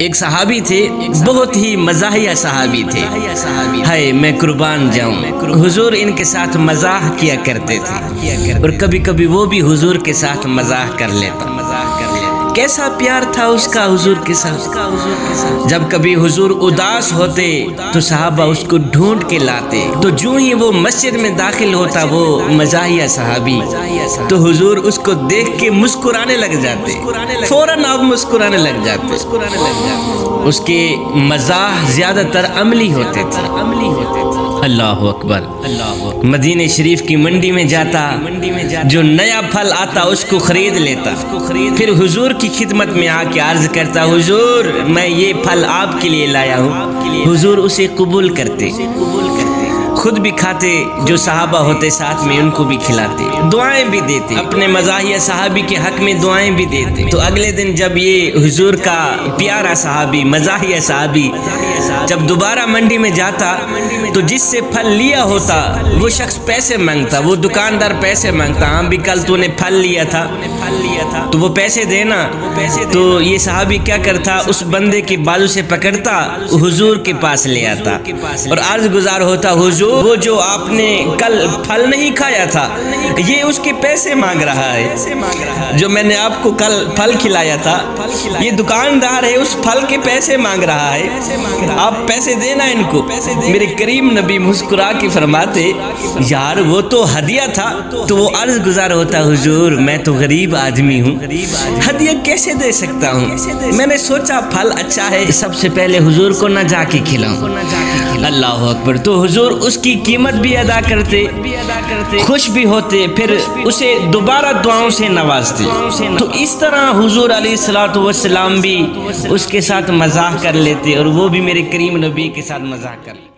ایک صحابی تھے، بہت ہی مزاحیہ صحابی تھے، ہائے میں قربان جاؤں، حضور ان کے ساتھ مزاح کیا کرتے تھے اور کبھی کبھی وہ بھی حضور کے ساتھ مزاح کر لیتا۔ کیسا پیار تھا اس کا حضور کے ساتھ۔ جب کبھی حضور اداس ہوتے تو صحابہ اس کو ڈھونڈ کے لاتے، تو جو ہی وہ مسجد میں داخل ہوتا وہ مزاحیہ صحابی، تو حضور اس کو دیکھ کے مسکرانے لگ جاتے، فوراً آپ مسکرانے لگ جاتے۔ اس کے مزاح زیادہ تر عملی ہوتے تھے۔ اللہ اکبر۔ مدینہ شریف کی منڈی میں جاتا، جو نیا پھل آتا اس کو خرید لیتا، پھر حضور کی خدمت میں آ کے عرض کرتا، حضور میں یہ پھل آپ کے لیے لایا ہوں۔ حضور اسے قبول کرتے، خود بھی کھاتے، جو صحابہ ہوتے ساتھ میں ان کو بھی کھلاتے، دعائیں بھی دیتے، اپنے مزاحیہ صحابی کے حق میں دعائیں بھی دیتے۔ تو اگلے دن جب یہ حضور کا پیارا صحابی، مزاحیہ صحابی جب دوبارہ منڈی میں جاتا تو جس سے پھل لیا ہوتا وہ شخص پیسے مانگتا، وہ دکاندار پیسے مانگتا، ہاں بھی کل تو نے پھل لیا تھا تو وہ پیسے دینا۔ تو یہ صحابی کیا کرتا، اس بندے کے بازو سے پکڑتا، حضور کے پاس لے آتا اور عرض گزار ہوتا، حضور وہ جو آپ نے کل پھل نہیں کھایا تھا یہ اس کے پیسے مانگ رہا ہے، جو میں نے آپ کو کل پھل کھلایا تھا یہ دکاندار ہے، اس پھل کے پیسے مانگ رہا ہے، آپ پیسے دینا ان کو۔ میرے کریم نبی مسکرا کے فرماتے، یار وہ تو ہدیہ تھا۔ تو وہ عرض گزار ہوتا، حضور میں تو غریب آدمی ہوں، ہدیہ کیسے دے سکتا ہوں، میں نے سوچا پھل اچھا ہے، سب سے پہلے حضور کو نہ جا کے کھلاؤں۔ اللہ اکبر۔ تو حضور اس کی قیمت بھی ادا کرتے، خوش بھی ہوتے، پھر اسے دوبارہ دعاؤں سے نوازتے۔ تو اس طرح حضور علیہ الصلوۃ والسلام بھی اس کے ساتھ مزاح کر لیتے اور وہ بھی میرے کریم نبی کے ساتھ مزاح کر لیتے۔